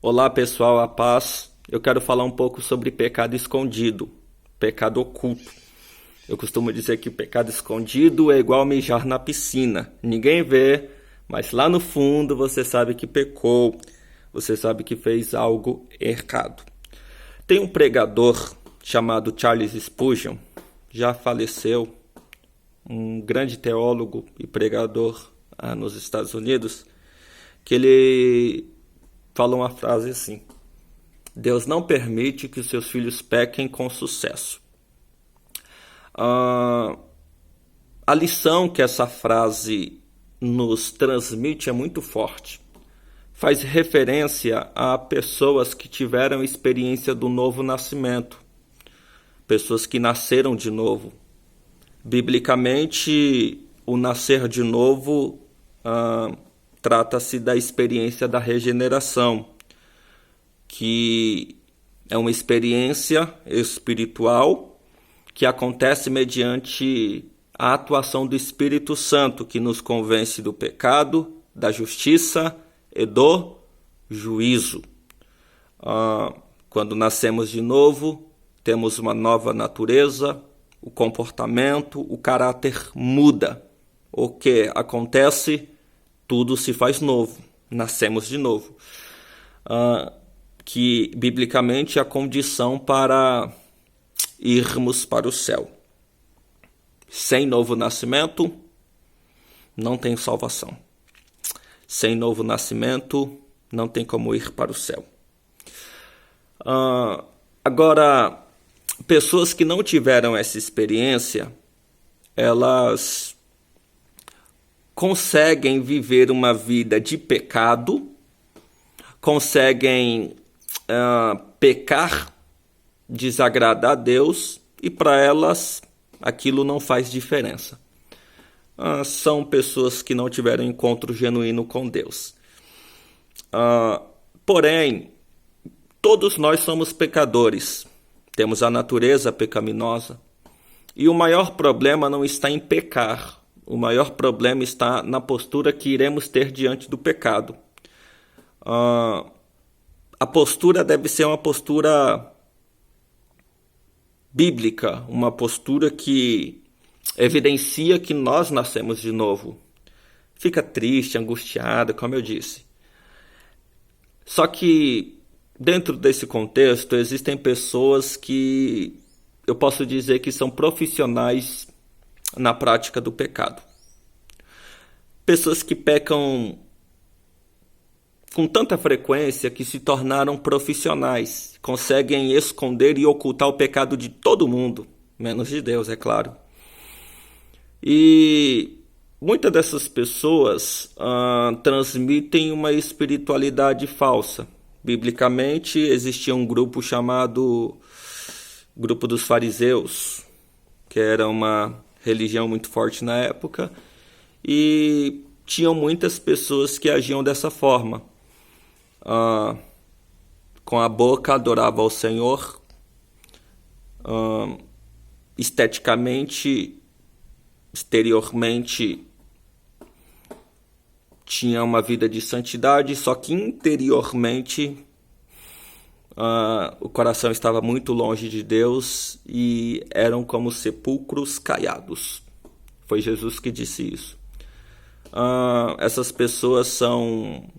Olá pessoal, a paz. Eu quero falar um pouco sobre pecado escondido, pecado oculto. Eu costumo dizer que o pecado escondido é igual mijar na piscina. Ninguém vê, mas lá no fundo você sabe que pecou, você sabe que fez algo errado. Tem um pregador chamado Charles Spurgeon, já faleceu, um grande teólogo e pregador nos Estados Unidos, que ele falou uma frase assim: Deus não permite que os seus filhos pequem com sucesso. A lição que essa frase nos transmite é muito forte. Faz referência a pessoas que tiveram experiência do novo nascimento, pessoas que nasceram de novo. Biblicamente, o nascer de novo trata-se da experiência da regeneração, que é uma experiência espiritual que acontece mediante a atuação do Espírito Santo, que nos convence do pecado, da justiça e do juízo. Quando nascemos de novo, temos uma nova natureza, o comportamento, o caráter muda. O que acontece? Tudo se faz novo, nascemos de novo. Que biblicamente é a condição para irmos para o céu. Sem novo nascimento, não tem salvação. Sem novo nascimento, não tem como ir para o céu. Agora, pessoas que não tiveram essa experiência, elas conseguem viver uma vida de pecado, conseguem pecar, desagradar a Deus, e para elas aquilo não faz diferença. São pessoas que não tiveram encontro genuíno com Deus. Porém, todos nós somos pecadores, temos a natureza pecaminosa, e o maior problema não está em pecar, o maior problema está na postura que iremos ter diante do pecado. A postura deve ser uma postura bíblica, uma postura que evidencia que nós nascemos de novo. Fica triste, angustiada, como eu disse. Só que dentro desse contexto existem pessoas que eu posso dizer que são profissionais na prática do pecado. Pessoas que pecam com tanta frequência que se tornaram profissionais, conseguem esconder e ocultar o pecado de todo mundo, menos de Deus, é claro. E muitas dessas pessoas transmitem uma espiritualidade falsa. Biblicamente, existia um grupo chamado Grupo dos Fariseus, que era uma religião muito forte na época, e tinham muitas pessoas que agiam dessa forma. Com a boca adorava ao Senhor, esteticamente, exteriormente tinha uma vida de santidade, só que interiormente o coração estava muito longe de Deus e eram como sepulcros caiados. Foi Jesus que disse isso. Essas pessoas são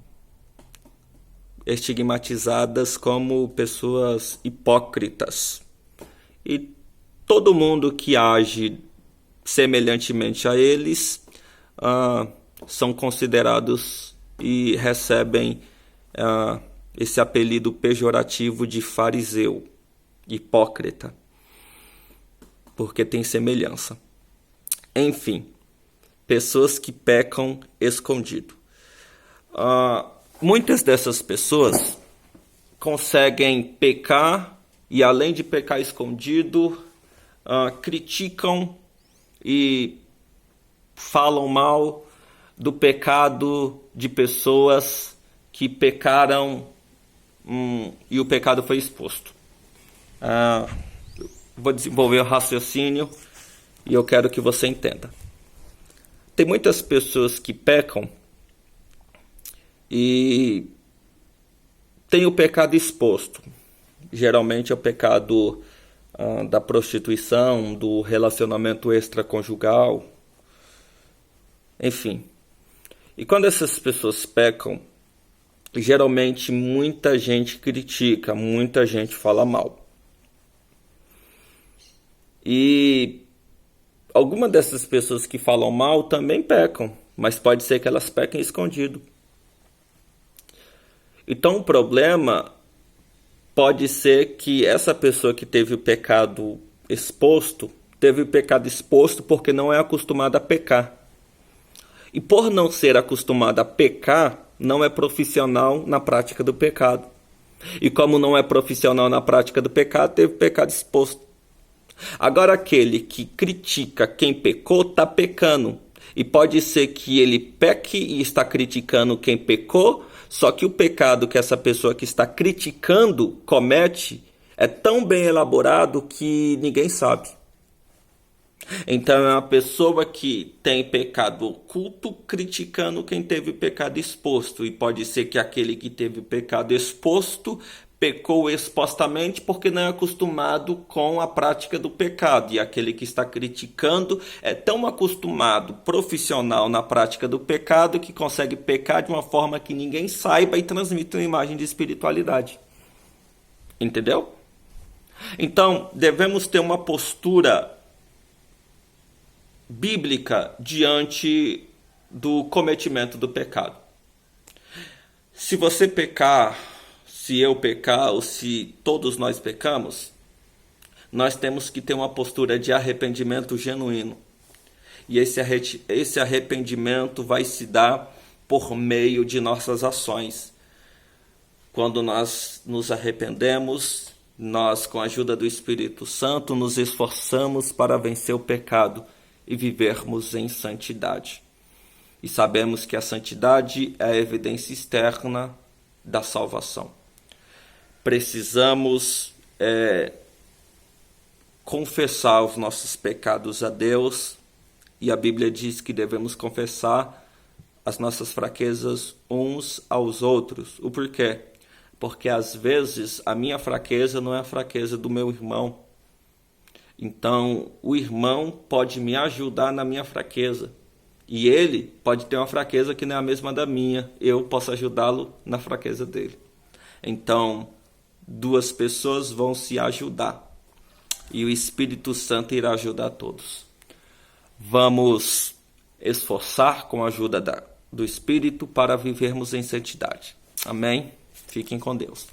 estigmatizadas como pessoas hipócritas. E todo mundo que age semelhantemente a eles são considerados e recebem esse apelido pejorativo de fariseu, hipócrita, porque tem semelhança. Enfim, pessoas que pecam escondido. Muitas dessas pessoas conseguem pecar e, além de pecar escondido, criticam e falam mal do pecado de pessoas que pecaram e o pecado foi exposto. Vou desenvolver o raciocínio e eu quero que você entenda. Tem muitas pessoas que pecam e tem o pecado exposto. Geralmente é o pecado da prostituição, do relacionamento extraconjugal, enfim. E quando essas pessoas pecam, geralmente muita gente critica, muita gente fala mal. E algumas dessas pessoas que falam mal também pecam, mas pode ser que elas pequem escondido. Então o problema pode ser que essa pessoa que teve o pecado exposto, teve o pecado exposto porque não é acostumada a pecar. E por não ser acostumada a pecar, não é profissional na prática do pecado. E como não é profissional na prática do pecado, teve o pecado exposto. Agora aquele que critica quem pecou, está pecando. E pode ser que ele peque e está criticando quem pecou, só que o pecado que essa pessoa que está criticando comete é tão bem elaborado que ninguém sabe. Então é uma pessoa que tem pecado oculto criticando quem teve pecado exposto. E pode ser que aquele que teve o pecado exposto pecou expostamente porque não é acostumado com a prática do pecado. E aquele que está criticando é tão acostumado, profissional na prática do pecado, que consegue pecar de uma forma que ninguém saiba e transmite uma imagem de espiritualidade. Entendeu? Então, devemos ter uma postura bíblica diante do cometimento do pecado. Se você pecar, se eu pecar ou se todos nós pecamos, nós temos que ter uma postura de arrependimento genuíno. E esse arrependimento vai se dar por meio de nossas ações. Quando nós nos arrependemos, nós, com a ajuda do Espírito Santo, nos esforçamos para vencer o pecado e vivermos em santidade. E sabemos que a santidade é a evidência externa da salvação. Precisamos confessar os nossos pecados a Deus, e a Bíblia diz que devemos confessar as nossas fraquezas uns aos outros. O porquê? Porque às vezes a minha fraqueza não é a fraqueza do meu irmão. Então, o irmão pode me ajudar na minha fraqueza. E ele pode ter uma fraqueza que não é a mesma da minha. Eu posso ajudá-lo na fraqueza dele. Então, duas pessoas vão se ajudar. E o Espírito Santo irá ajudar todos. Vamos esforçar com a ajuda do Espírito para vivermos em santidade. Amém? Fiquem com Deus.